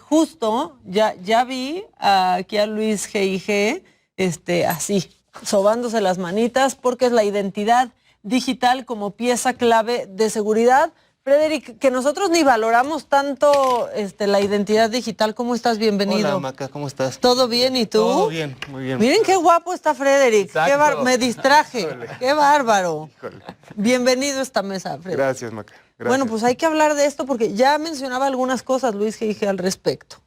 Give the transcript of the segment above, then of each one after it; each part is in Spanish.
justo ya vi aquí a Luis G.I.G. Así, sobándose las manitas, porque es la identidad digital como pieza clave de seguridad. Frederick, que nosotros ni valoramos tanto la identidad digital. ¿Cómo estás? Bienvenido. Hola, Maca, ¿cómo estás? ¿Todo bien? ¿Y tú? Todo bien, muy bien. Miren qué guapo está Frederick. Me distraje. Híjole. Qué bárbaro. Híjole. Bienvenido a esta mesa, Frederick. Gracias, Maca. Gracias. Bueno, pues hay que hablar de esto porque ya mencionaba algunas cosas Luis G.I.G. al respecto.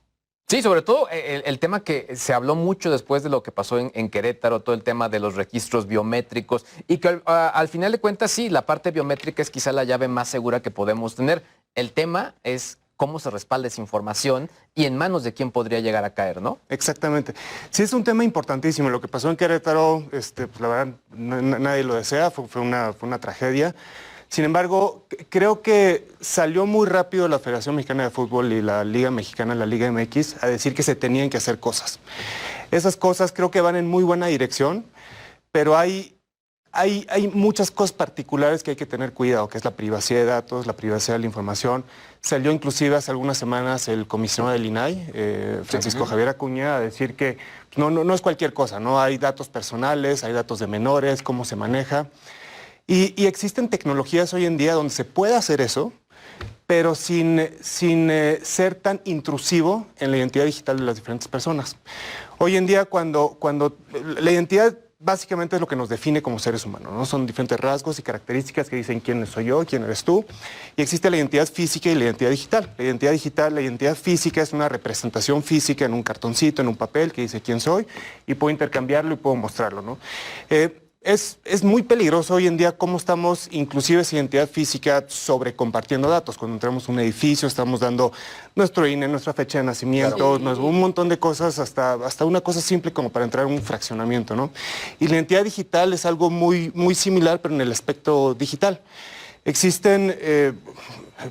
Sí, sobre todo el tema que se habló mucho después de lo que pasó en Querétaro, todo el tema de los registros biométricos y que al final de cuentas sí, la parte biométrica es quizá la llave más segura que podemos tener. El tema es cómo se respalda esa información y en manos de quién podría llegar a caer, ¿no? Exactamente. Sí, es un tema importantísimo. Lo que pasó en Querétaro, pues la verdad, nadie lo desea, fue una tragedia. Sin embargo, creo que salió muy rápido la Federación Mexicana de Fútbol y la Liga Mexicana, la Liga MX, a decir que se tenían que hacer cosas. Esas cosas creo que van en muy buena dirección, pero hay muchas cosas particulares que hay que tener cuidado, que es la privacidad de datos, la privacidad de la información. Salió inclusive hace algunas semanas el comisionado del INAI, Francisco Javier Acuña, a decir que no es cualquier cosa, ¿no? Hay datos personales, hay datos de menores, cómo se maneja. Y existen tecnologías hoy en día donde se puede hacer eso, pero sin ser tan intrusivo en la identidad digital de las diferentes personas. Hoy en día, cuando la identidad básicamente es lo que nos define como seres humanos, ¿no? Son diferentes rasgos y características que dicen quién soy yo, quién eres tú. Y existe la identidad física y la identidad digital. La identidad física es una representación física en un cartoncito, en un papel que dice quién soy y puedo intercambiarlo y puedo mostrarlo, ¿no? Es muy peligroso hoy en día cómo estamos, inclusive esa identidad física, sobrecompartiendo datos. Cuando entramos a un edificio estamos dando nuestro INE, nuestra fecha de nacimiento, claro, un montón de cosas, hasta una cosa simple como para entrar en un fraccionamiento, ¿no? Y la identidad digital es algo muy muy pero en el aspecto digital. Existen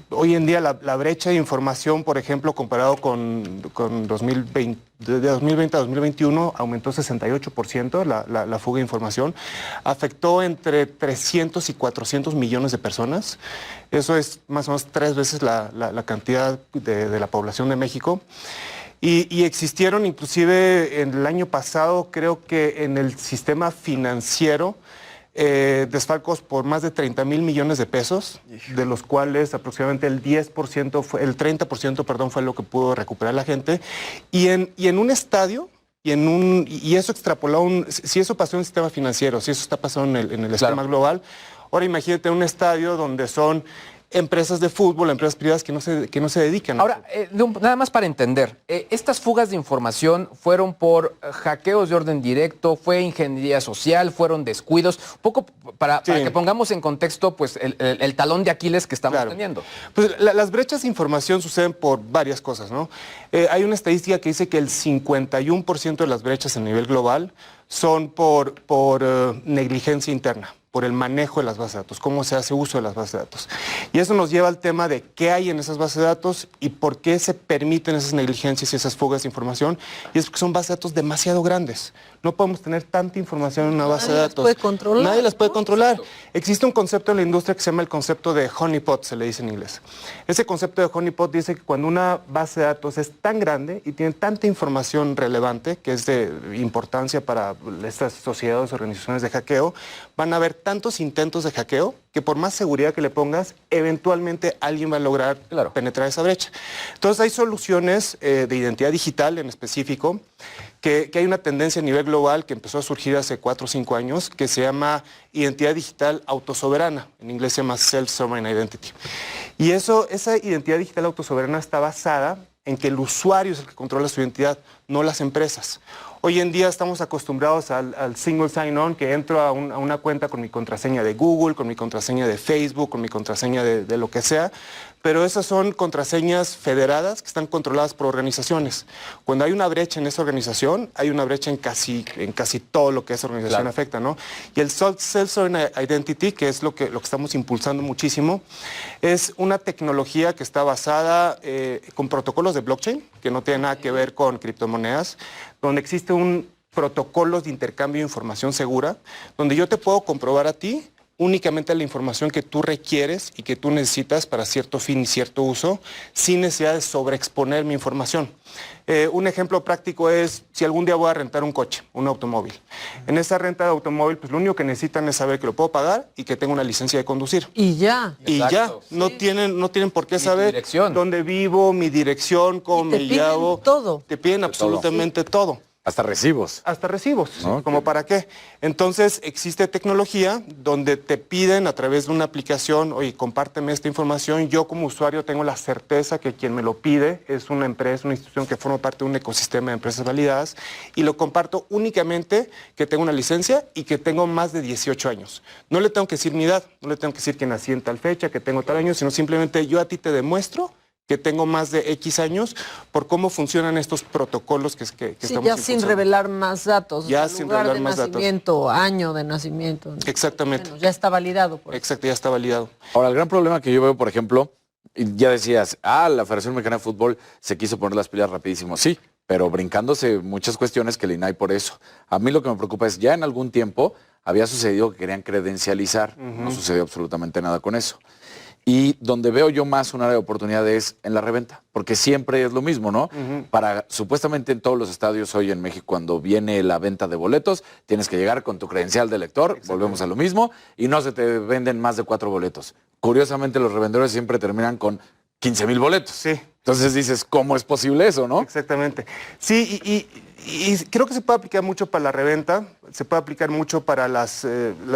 hoy en día la brecha de información, por ejemplo, comparado con 2020, de 2020 a 2021 aumentó 68% la fuga de información. Afectó entre 300 y 400 millones de personas. Eso es más o menos 3 veces la cantidad de la población de México. Y existieron inclusive en el año pasado, creo que en el sistema financiero, desfalcos por más de 30 mil millones de pesos, de los cuales aproximadamente el 30%, perdón, fue lo que pudo recuperar la gente. Y en un estadio, y eso extrapoló, si eso pasó en el sistema financiero, si eso está pasando en el esquema global, ahora imagínate un estadio donde son empresas de fútbol, empresas privadas que no se dedican. Ahora, nada más para entender, estas fugas de información fueron por hackeos de orden directo, fue ingeniería social, fueron descuidos, un poco para que pongamos en contexto pues el talón de Aquiles que estamos teniendo. Pues las brechas de información suceden por varias cosas, ¿no? Hay una estadística que dice que el 51% de las brechas a nivel global son por negligencia interna, por el manejo de las bases de datos, cómo se hace uso de las bases de datos. Y eso nos lleva al tema de qué hay en esas bases de datos y por qué se permiten esas negligencias y esas fugas de información. Y es porque son bases de datos demasiado grandes. No podemos tener tanta información en una base de datos. Nadie las puede controlar. Existe un concepto en la industria que se llama el concepto de honeypot, se le dice en inglés. Ese concepto de honeypot dice que cuando una base de datos es tan grande y tiene tanta información relevante, que es de importancia para estas sociedades, organizaciones de hackeo, van a haber tantos intentos de hackeo que por más seguridad que le pongas, eventualmente alguien va a lograr penetrar esa brecha. Entonces hay soluciones de identidad digital en específico, que hay una tendencia a nivel global que empezó a surgir hace 4 o 5 años, que se llama identidad digital autosoberana. En inglés se llama Self-Sovereign Identity. Y esa identidad digital autosoberana está basada en que el usuario es el que controla su identidad, no las empresas. Hoy en día estamos acostumbrados al single sign-on, que entro a una cuenta con mi contraseña de Google, con mi contraseña de Facebook, con mi contraseña de lo que sea, pero esas son contraseñas federadas que están controladas por organizaciones. Cuando hay una brecha en esa organización, hay una brecha en casi todo lo que esa organización afecta, ¿no? Y el Self-Sovereign Identity, que es lo que estamos impulsando muchísimo, es una tecnología que está basada con protocolos de blockchain, que no tiene nada que ver con criptomonedas, donde existe un protocolo de intercambio de información segura, donde yo te puedo comprobar a ti únicamente la información que tú requieres y que tú necesitas para cierto fin y cierto uso, sin necesidad de sobreexponer mi información. Un ejemplo práctico es si algún día voy a rentar un coche, un automóvil. En esa renta de automóvil, pues lo único que necesitan es saber que lo puedo pagar y que tengo una licencia de conducir. Y ya. Y ya, Exacto, no tienen por qué saber dirección. dónde vivo, mi dirección, cómo Y te me piden llamo. todo. Te piden absolutamente todo. Hasta recibos. Hasta recibos, ¿No? ¿como para qué? Entonces existe tecnología donde te piden a través de una aplicación, oye, compárteme esta información. Yo como usuario tengo la certeza que quien me lo pide es una empresa, una institución que forma parte de un ecosistema de empresas validadas y lo comparto únicamente que tengo una licencia y que tengo más de 18 años. No le tengo que decir mi edad, no le tengo que decir que nací en tal fecha, que tengo tal año, sino simplemente yo a ti te demuestro que tengo más de X años por cómo funcionan estos protocolos que Sí, estamos ya sin impulsando. revelar más datos. Ya o sea, sin lugar revelar de más datos. nacimiento, año de nacimiento. Exactamente. Bueno, ya está validado. Por eso. Exacto, ya está validado. Ahora, el gran problema que yo veo, por ejemplo, y ya decías, la Federación Mexicana de Fútbol se quiso poner las pilas rapidísimo. Sí, pero brincándose muchas cuestiones que el INAI por eso. A mí lo que me preocupa es, ya en algún tiempo había sucedido que querían credencializar. No sucedió absolutamente nada con eso. Y donde veo yo más un área de oportunidad es en la reventa, porque siempre es lo mismo, ¿no? Para supuestamente en todos los estadios hoy en México, cuando viene la venta de boletos, tienes que llegar con tu credencial de lector, volvemos a lo mismo, y no se te venden más de 4 boletos. Curiosamente, los revendedores siempre terminan con 15,000 boletos. Sí. Entonces dices, ¿cómo es posible eso, no? Exactamente. Sí, y creo que se puede aplicar mucho para la reventa, se puede aplicar mucho para las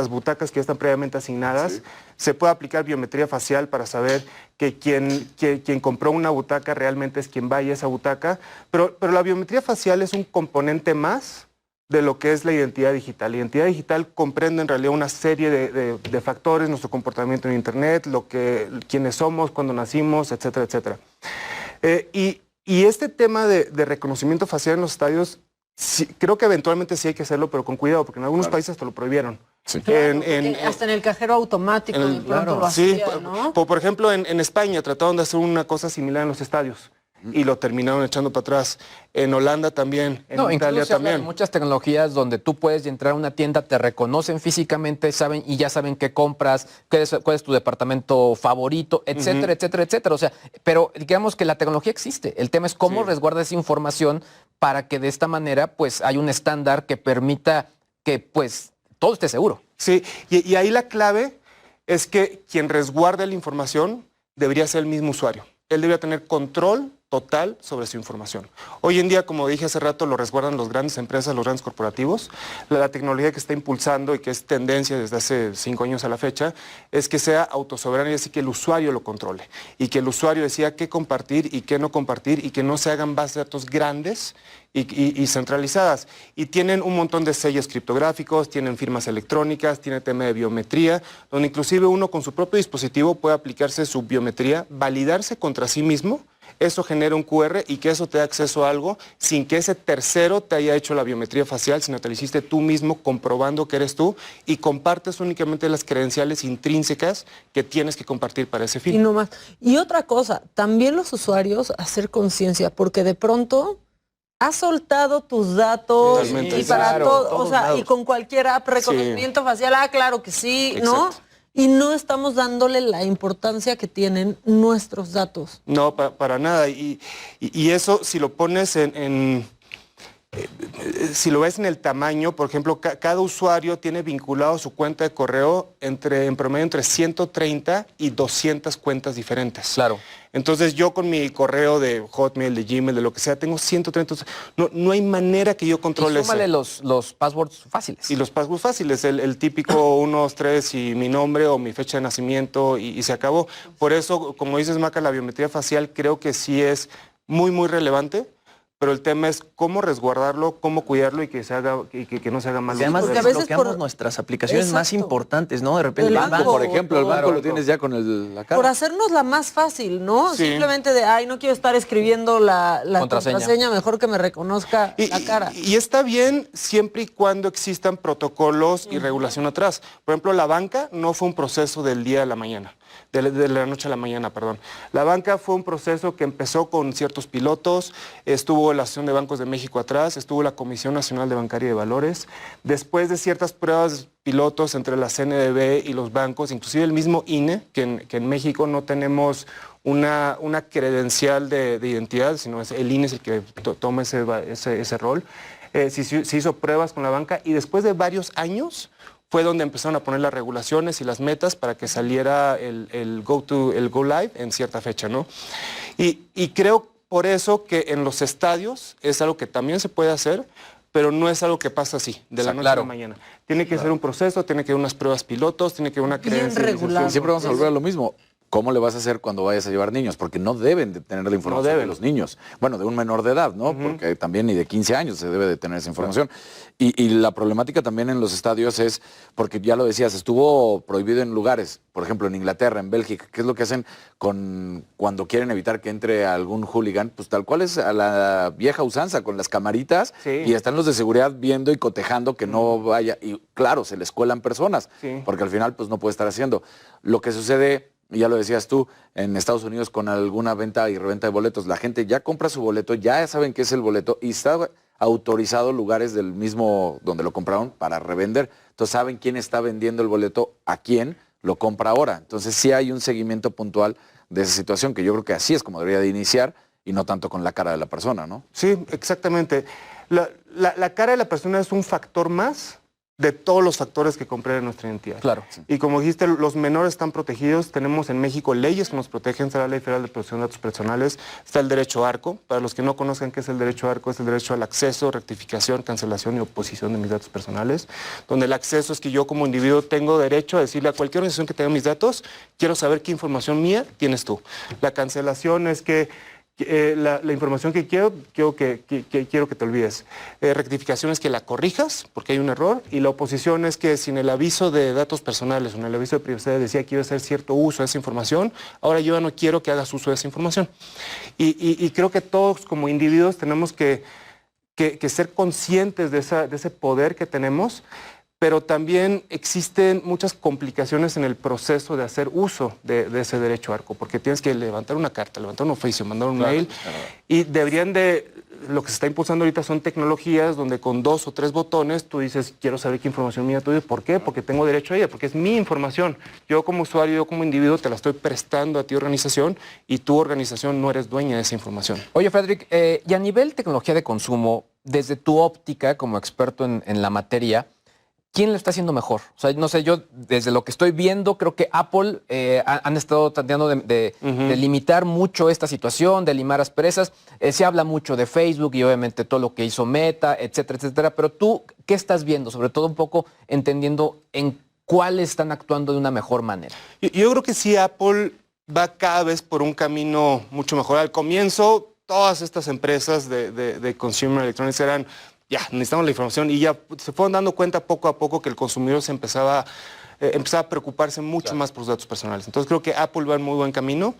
butacas que ya están previamente asignadas, Sí. se puede aplicar biometría facial para saber que quien compró una butaca realmente es quien vaya a esa butaca, pero la biometría facial es un componente más de lo que es la identidad digital. La identidad digital comprende en realidad una serie de factores, nuestro comportamiento en Internet, quiénes somos, cuándo nacimos, etcétera, etcétera. Y este tema de reconocimiento facial en los estadios, sí, creo que eventualmente sí hay que hacerlo, pero con cuidado, porque en algunos países te lo prohibieron. Sí. Claro, porque hasta en el cajero automático de pronto lo sí, hacían, ¿no? por ejemplo, en España trataron de hacer una cosa similar en los estadios y lo terminaron echando para atrás. En Holanda también, en Italia incluso se habla de también. muchas tecnologías donde tú puedes entrar a una tienda, te reconocen físicamente, saben y ya saben qué compras, cuál es tu departamento favorito, etcétera, etcétera, etcétera. O sea, pero digamos que la tecnología existe. El tema es cómo resguarda esa información para que de esta manera pues hay un estándar que permita que pues todo esté seguro. Sí, y ahí la clave es que quien resguarde la información debería ser el mismo usuario. Él debería tener control total sobre su información. Hoy en día, como dije hace rato, lo resguardan las grandes empresas, los grandes corporativos. La tecnología que está impulsando y que es tendencia desde hace 5 años a la fecha es que sea autosoberano y así que el usuario lo controle y que el usuario decida qué compartir y qué no compartir y que no se hagan bases de datos grandes y centralizadas. Y tienen un montón de sellos criptográficos, tienen firmas electrónicas, tiene tema de biometría, donde inclusive uno con su propio dispositivo puede aplicarse su biometría, validarse contra sí mismo. Eso genera un QR y que eso te da acceso a algo sin que ese tercero te haya hecho la biometría facial, sino te lo hiciste tú mismo comprobando que eres tú y compartes únicamente las credenciales intrínsecas que tienes que compartir para ese Y fin. no más. Y otra cosa, también los usuarios hacer conciencia, porque de pronto has soltado tus datos Totalmente. y para Claro, todo, o todos sea, lados. y con cualquier app, reconocimiento facial, claro que sí, ¿no? Exacto. Y no estamos dándole la importancia que tienen nuestros datos. No, para nada. Y eso, si lo pones si lo ves en el tamaño, por ejemplo, cada usuario tiene vinculado su cuenta de correo en promedio entre 130 y 200 cuentas diferentes. Claro. Entonces yo con mi correo de Hotmail, de Gmail, de lo que sea, tengo 130. No hay manera que yo controle Y súmale eso. los passwords fáciles. Y los passwords fáciles, el típico 1, 2, 3 y mi nombre o mi fecha de nacimiento y se acabó. Por eso, como dices, Maca, la biometría facial creo que sí es muy, muy relevante, pero el tema es cómo resguardarlo, cómo cuidarlo y que no se haga mal. Y además Porque a veces desbloqueamos por- nuestras aplicaciones más Exacto. importantes, ¿no? De repente El el banco, Por ejemplo, el banco Claro. lo tienes ya con la cara. Por hacernosla más fácil, ¿no? Sí. Simplemente de, no quiero estar escribiendo la Contraseña. contraseña, mejor que me reconozca la cara. Y está bien siempre y cuando existan protocolos y regulación atrás. Por ejemplo, la banca no fue un proceso del día a la mañana. de la noche a la mañana, perdón. La banca fue un proceso que empezó con ciertos pilotos, estuvo la Asociación de Bancos de México atrás, estuvo la Comisión Nacional de Bancaria y de Valores. Después de ciertas pruebas pilotos entre la CNBV y los bancos, inclusive el mismo INE, que en México no tenemos una credencial de identidad, sino es el INE es el que toma ese rol. Se hizo pruebas con la banca y después de varios años fue donde empezaron a poner las regulaciones y las metas para que saliera el Go Live en cierta fecha, ¿no? Y creo por eso que en los estadios es algo que también se puede hacer, pero no es algo que pasa así, de la noche a la mañana. Tiene que ser un proceso, tiene que haber unas pruebas pilotos, tiene que haber una regulado. Siempre vamos a volver a lo mismo. ¿Cómo le vas a hacer cuando vayas a llevar niños? Porque no deben de tener la información de los niños. Bueno, de un menor de edad, ¿no? Porque también ni de 15 años se debe de tener esa información. Y la problemática también en los estadios es, porque ya lo decías, estuvo prohibido en lugares, por ejemplo, en Inglaterra, en Bélgica. ¿Qué es lo que hacen cuando quieren evitar que entre algún hooligan? Pues tal cual es a la vieja usanza, con las camaritas, y están los de seguridad viendo y cotejando que no vaya. Y claro, se les cuelan personas, porque al final pues no puede estar haciendo. Lo que sucede... Y ya lo decías tú, en Estados Unidos con alguna venta y reventa de boletos, la gente ya compra su boleto, ya saben qué es el boleto y está autorizado lugares del mismo donde lo compraron para revender. Entonces saben quién está vendiendo el boleto, a quién lo compra ahora. Entonces sí hay un seguimiento puntual de esa situación que yo creo que así es como debería de iniciar y no tanto con la cara de la persona, ¿no? Sí, exactamente. La cara de la persona es un factor más de todos los factores que compran nuestra identidad. Claro. Y como dijiste, los menores están protegidos. Tenemos en México leyes que nos protegen. Está la Ley Federal de Protección de Datos Personales. Está el derecho ARCO. Para los que no conozcan qué es el derecho ARCO, es el derecho al acceso, rectificación, cancelación y oposición de mis datos personales. Donde el acceso es que yo como individuo tengo derecho a decirle a cualquier organización que tenga mis datos, quiero saber qué información mía tienes tú. La cancelación es que la información que quiero que te olvides. Rectificación es que la corrijas porque hay un error, y la oposición es que sin el aviso de datos personales o en el aviso de privacidad decía quiero hacer cierto uso de esa información, ahora yo ya no quiero que hagas uso de esa información. Y creo que todos como individuos tenemos que ser conscientes de ese poder que tenemos, pero también existen muchas complicaciones en el proceso de hacer uso de ese derecho ARCO, porque tienes que levantar una carta, levantar un oficio, mandar un mail, y lo que se está impulsando ahorita son tecnologías donde con 2 o 3 botones tú dices, quiero saber qué información mía tuya. ¿Por qué? Porque tengo derecho a ella, porque es mi información. Yo como usuario, yo como individuo te la estoy prestando a ti, organización, y tu organización no eres dueña de esa información. Oye, Frederick, y a nivel tecnología de consumo, desde tu óptica como experto en la materia, ¿quién lo está haciendo mejor? O sea, no sé, yo desde lo que estoy viendo, creo que Apple han estado tratando de limitar mucho esta situación, de limar asperezas. Se habla mucho de Facebook y obviamente todo lo que hizo Meta, etcétera, etcétera. Pero tú, ¿qué estás viendo? Sobre todo un poco entendiendo en cuáles están actuando de una mejor manera. Yo creo que sí, Apple va cada vez por un camino mucho mejor. Al comienzo, todas estas empresas de consumer electronics eran... ya, necesitamos la información, y ya se fueron dando cuenta poco a poco que el consumidor se empezaba a preocuparse mucho más por sus datos personales. Entonces creo que Apple va en muy buen camino.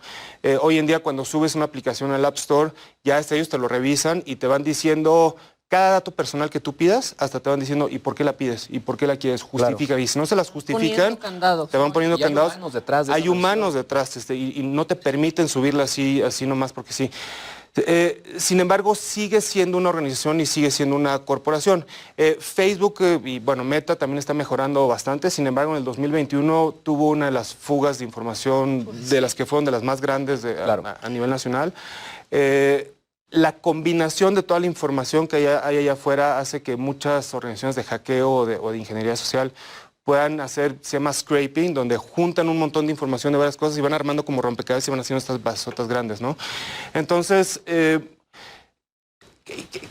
Hoy en día cuando subes una aplicación al App Store, ya ellos te lo revisan y te van diciendo cada dato personal que tú pidas, hasta te van diciendo ¿y por qué la pides? ¿Y por qué la quieres? Justifica. Y si no se las justifican, te van poniendo candados. Hay humanos detrás y no te permiten subirla así nomás porque sí. Sin embargo, sigue siendo una organización y sigue siendo una corporación. Facebook y bueno, Meta también está mejorando bastante. Sin embargo, en el 2021 tuvo una de las fugas de información de las que fueron de las más grandes a nivel nacional. La combinación de toda la información que hay allá afuera hace que muchas organizaciones de hackeo o de ingeniería social puedan hacer, se llama scraping, donde juntan un montón de información de varias cosas y van armando como rompecabezas y van haciendo estas basotas grandes, ¿no? Entonces,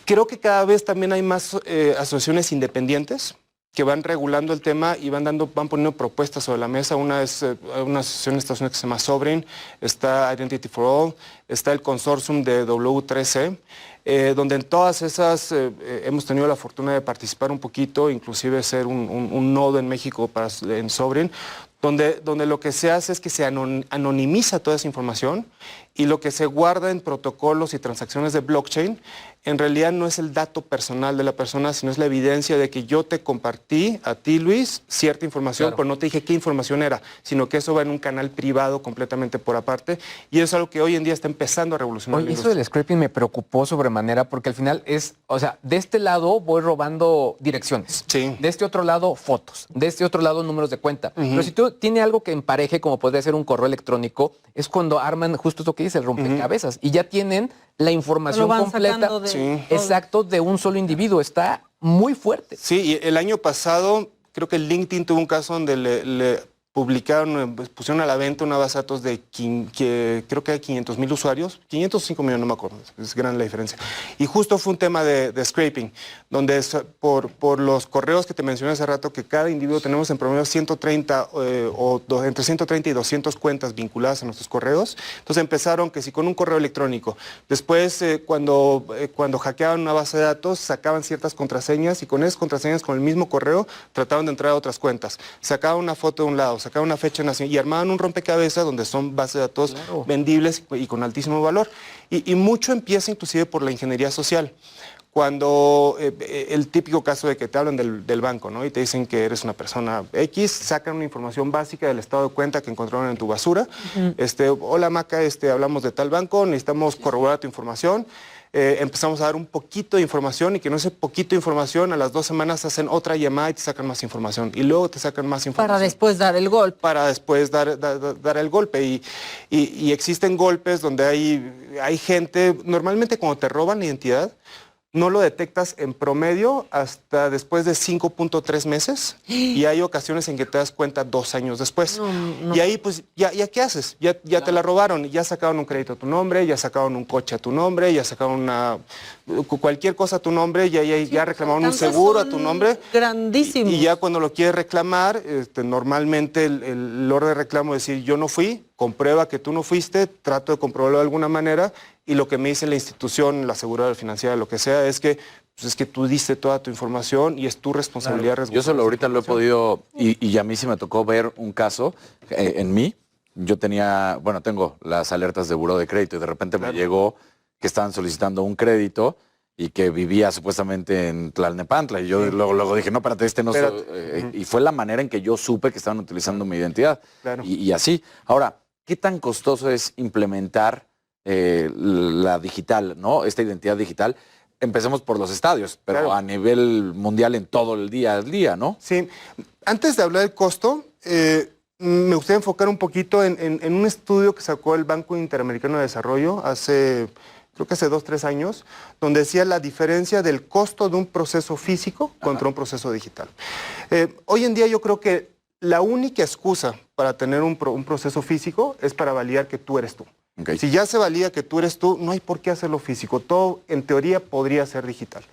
creo que cada vez también hay más asociaciones independientes que van regulando el tema y van poniendo propuestas sobre la mesa. Una es una asociación en Estados Unidos que se llama Sovereign, está Identity for All, está el consortium de W3C, donde en todas esas hemos tenido la fortuna de participar un poquito, inclusive ser un nodo en México en Sovereign, donde lo que se hace es que se anonimiza toda esa información y lo que se guarda en protocolos y transacciones de blockchain en realidad no es el dato personal de la persona, sino es la evidencia de que yo te compartí a ti, Luis, cierta información, Claro. pero no te dije qué información era, sino que eso va en un canal privado completamente por aparte, y eso es algo que hoy en día está empezando a revolucionar la Oye, eso industria. del scraping me preocupó sobremanera porque al final es, o sea, de este lado voy robando direcciones, Sí. de este otro lado fotos, de este otro lado números de cuenta. Pero si tú tienes algo que empareje, como podría ser un correo electrónico, es cuando arman justo esto que dice, el rompecabezas, y ya tienen la información Lo van completa, sacando de Sí. todo. exacto, de un solo individuo. Está muy fuerte. Sí, y el año pasado creo que LinkedIn tuvo un caso donde le publicaron, pusieron a la venta una base de datos de creo que hay 500,000 usuarios, 505 millones, no me acuerdo, es grande la diferencia. Y justo fue un tema de scraping, donde por los correos que te mencioné hace rato, que cada individuo tenemos en promedio 130 entre 130 y 200 cuentas vinculadas a nuestros correos. Entonces empezaron que si con un correo electrónico, después cuando hackeaban una base de datos, sacaban ciertas contraseñas y con esas contraseñas, con el mismo correo, trataban de entrar a otras cuentas. Sacaban una foto de un lado, sacaban una fecha de nacimiento y armaban un rompecabezas donde son bases de datos vendibles y con altísimo valor. Y mucho empieza inclusive por la ingeniería social. Cuando el típico caso de que te hablan del banco, ¿no? Y te dicen que eres una persona X, sacan una información básica del estado de cuenta que encontraron en tu basura. Hola Maca, hablamos de tal banco, necesitamos corroborar tu información. Empezamos a dar un poquito de información y que no ese poquito de información, a las 2 semanas hacen otra llamada y te sacan más información. Y luego te sacan más información. Para después dar el golpe. Para después dar el golpe. Y existen golpes donde hay gente, normalmente cuando te roban la identidad, no lo detectas en promedio hasta después de 5.3 meses y hay ocasiones en que te das cuenta 2 años después. No. Y ahí pues, ¿ya qué haces? Ya te la robaron, ya sacaron un crédito a tu nombre, ya sacaron un coche a tu nombre, ya sacaron cualquier cosa a tu nombre, ya reclamaron un Tantos seguro a son tu nombre. grandísimos. Y ya cuando lo quieres reclamar, normalmente el orden de reclamo es decir, yo no fui, comprueba que tú no fuiste, trato de comprobarlo de alguna manera y lo que me dice la institución, la aseguradora financiera, lo que sea, es que tú diste toda tu información y es tu responsabilidad. Yo solo ahorita lo he podido, y a mí sí me tocó ver un caso en mí. Yo tengo las alertas de buró de crédito y de repente me llegó que estaban solicitando un crédito y que vivía supuestamente en Tlalnepantla. Y yo luego dije, no, espérate, no y fue la manera en que yo supe que estaban utilizando mi identidad. Claro. Y así. Ahora, ¿qué tan costoso es implementar la digital, ¿no? Esta identidad digital? Empecemos por los estadios, pero Claro. a nivel mundial en todo el día al día, ¿no? Sí. Antes de hablar del costo, me gustaría enfocar un poquito en un estudio que sacó el Banco Interamericano de Desarrollo creo que hace 2-3 años, donde decía la diferencia del costo de un proceso físico contra un proceso digital. Hoy en día yo creo que la única excusa para tener un proceso físico es para validar que tú eres tú. Okay. Si ya se valida que tú eres tú, no hay por qué hacerlo físico. Todo, en teoría, podría ser digital.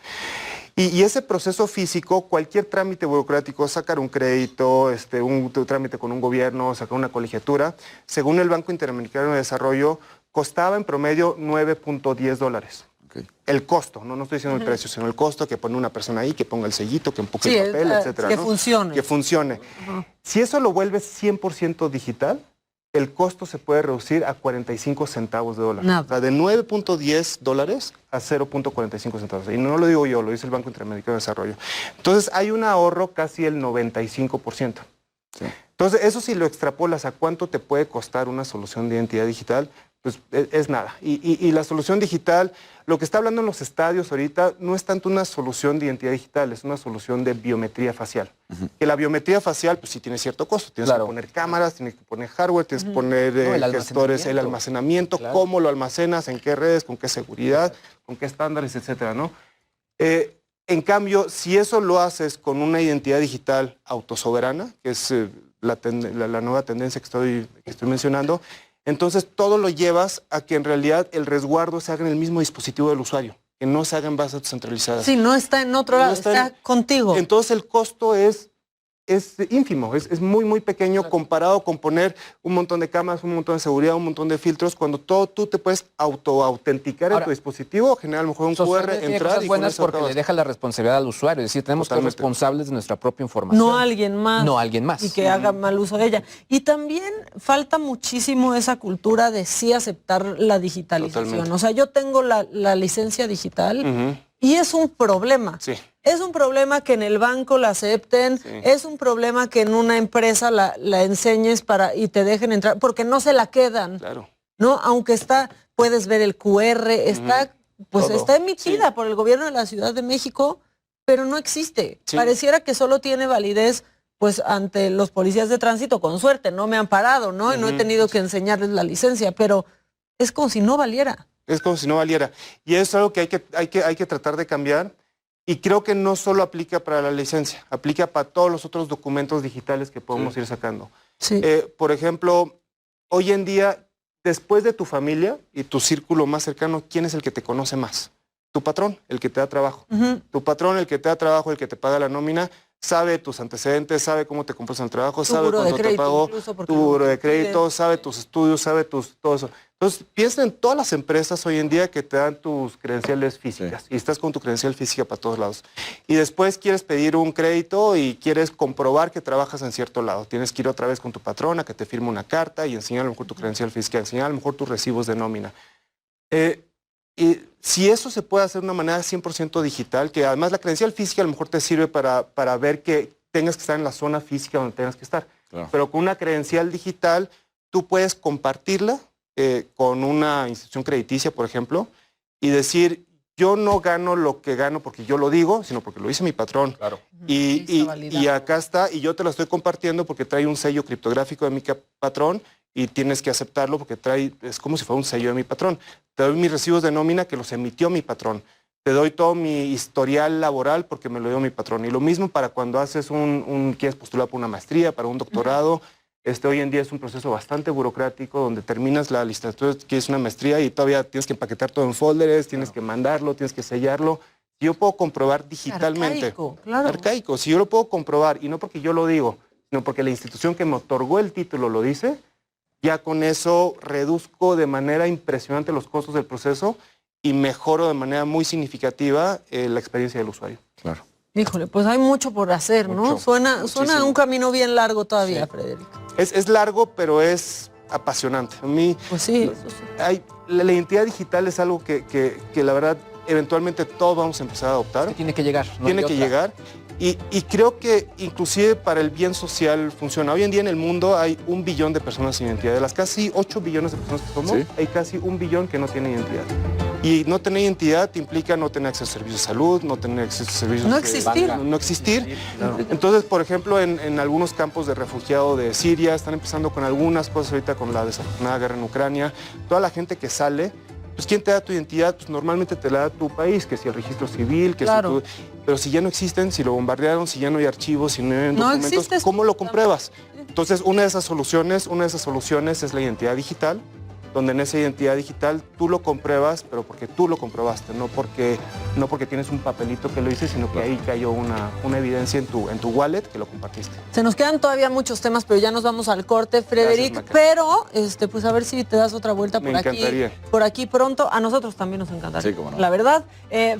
Y ese proceso físico, cualquier trámite burocrático, sacar un crédito, un trámite con un gobierno, sacar una colegiatura, según el Banco Interamericano de Desarrollo, costaba en promedio $9.10. Okay. El costo, no estoy diciendo el precio, sino el costo que pone una persona ahí, que ponga el sellito, que empuje Sí, el papel, etcétera. que ¿no? funcione. Que funcione. Si eso lo vuelves 100% digital, el costo se puede reducir a 45 centavos de dólar. Nada. O sea, de $9.10 a 0.45 centavos. Y no lo digo yo, lo dice el Banco Interamericano de Desarrollo. Entonces, hay un ahorro casi el 95%. Sí. Entonces, eso si lo extrapolas a cuánto te puede costar una solución de identidad digital, pues es nada. Y la solución digital, lo que está hablando en los estadios ahorita, no es tanto una solución de identidad digital, es una solución de biometría facial. Que la biometría facial, pues sí tiene cierto costo. Tienes que poner cámaras, tienes que poner hardware, tienes que poner gestores, el almacenamiento, cómo lo almacenas, en qué redes, con qué seguridad, con qué estándares, etcétera, ¿no? En cambio, si eso lo haces con una identidad digital autosoberana, que es la nueva tendencia que estoy mencionando, entonces todo lo llevas a que en realidad el resguardo se haga en el mismo dispositivo del usuario, que no se haga en bases centralizadas. Sí, no está en otro lado, No está en- contigo. Entonces el costo es es ínfimo, es muy, muy pequeño comparado con poner un montón de cámaras, un montón de seguridad, un montón de filtros, cuando todo tú te puedes autoautenticar en tu dispositivo, generar a lo mejor un QR, tiene entrar cosas y con buenas eso porque acabas. le deja la responsabilidad al usuario, es decir, tenemos que ser Totalmente. responsables de nuestra propia información. No alguien más. No alguien más. Y que haga mal uso de ella. Y también falta muchísimo esa cultura de sí aceptar la digitalización. Totalmente. O sea, yo tengo la licencia digital y es un problema. Sí. Es un problema que en el banco la acepten, es un problema que en una empresa la enseñes y te dejen entrar, porque no se la quedan. Claro. ¿No? Aunque puedes ver el QR, está emitida por el gobierno de la Ciudad de México, pero no existe. Sí. Pareciera que solo tiene validez pues ante los policías de tránsito, con suerte, no me han parado, ¿no? Y no he tenido que enseñarles la licencia, pero es como si no valiera. Es como si no valiera. Y es algo que hay que tratar de cambiar. Y creo que no solo aplica para la licencia, aplica para todos los otros documentos digitales que podemos ir sacando. Sí. Por ejemplo, hoy en día, después de tu familia y tu círculo más cercano, ¿quién es el que te conoce más? Tu patrón, el que te da trabajo. Tu patrón, el que te da trabajo, el que te paga la nómina, sabe tus antecedentes, sabe cómo te compras en el trabajo, Tu sabe buro de cuánto te crédito, pagó, incluso, porque tu buro de lo crédito, piden. sabe tus estudios, sabe todo eso. Entonces, piensa en todas las empresas hoy en día que te dan tus credenciales físicas y estás con tu credencial física para todos lados. Y después quieres pedir un crédito y quieres comprobar que trabajas en cierto lado. Tienes que ir otra vez con tu patrona que te firme una carta y enseñar a lo mejor tu credencial física, enseñar a lo mejor tus recibos de nómina. Y si eso se puede hacer de una manera 100% digital, que además la credencial física a lo mejor te sirve para ver que tengas que estar en la zona física donde tengas que estar. Claro. Pero con una credencial digital tú puedes compartirla con una institución crediticia, por ejemplo, y decir, yo no gano lo que gano porque yo lo digo, sino porque lo dice mi patrón. Claro. Y acá está, y yo te lo estoy compartiendo porque trae un sello criptográfico de mi patrón y tienes que aceptarlo porque es como si fuera un sello de mi patrón. Te doy mis recibos de nómina que los emitió mi patrón. Te doy todo mi historial laboral porque me lo dio mi patrón. Y lo mismo para cuando haces quieres postular por una maestría, para un doctorado. Hoy en día es un proceso bastante burocrático donde terminas la licenciatura, quieres una maestría y todavía tienes que empaquetar todo en folders, tienes que mandarlo, tienes que sellarlo. Si yo puedo comprobar digitalmente. Arcaico, claro. Arcaico. Si yo lo puedo comprobar, y no porque yo lo digo, sino porque la institución que me otorgó el título lo dice, ya con eso reduzco de manera impresionante los costos del proceso y mejoro de manera muy significativa la experiencia del usuario. Claro. Híjole, pues hay mucho por hacer, ¿no? Mucho, Suena muchísimo. un camino bien largo todavía, Frederic. Es largo, pero es apasionante. A mí, Pues sí, eso sí. la identidad digital es algo que la verdad eventualmente todos vamos a empezar a adoptar. Que tiene que llegar. no Tiene hay que otra. llegar. Y creo que inclusive para el bien social funciona. Hoy en día en el mundo hay 1 billón de personas sin identidad. De las casi 8 billones de personas que somos, Sí. hay casi 1 billón que no tienen identidad. Y no tener identidad implica no tener acceso a servicios de salud, no tener acceso a servicios No de existir. banca, no existir. Entonces, por ejemplo, en algunos campos de refugiado de Siria, están empezando con algunas cosas ahorita con la desafortunada guerra en Ucrania. Toda la gente que sale, pues ¿quién te da tu identidad? Pues normalmente te la da tu país, que si el registro civil, que Claro. si tú... Pero si ya no existen, si lo bombardearon, si ya no hay archivos, si no hay No documentos, existe. ¿cómo lo compruebas? Entonces, una de esas soluciones es la identidad digital, donde en esa identidad digital tú lo compruebas, pero porque tú lo comprobaste, no porque tienes un papelito que lo hice, sino que ahí cayó una evidencia en tu wallet que lo compartiste. Se nos quedan todavía muchos temas, pero ya nos vamos al corte, Frederic. Maca. Pero, pues a ver si te das otra vuelta Me por aquí. encantaría. Por aquí pronto. A nosotros también nos encantaría. Sí, cómo no. La verdad.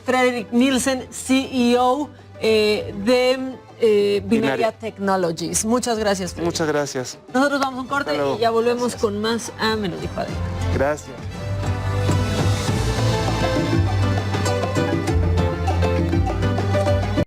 Frederic Nielsen, CEO de Binaria Binaria. Technologies. Muchas gracias, Frederic. Muchas gracias. Nosotros vamos a un corte Hasta luego. y ya volvemos con más. Me lo dijo Adela. Gracias.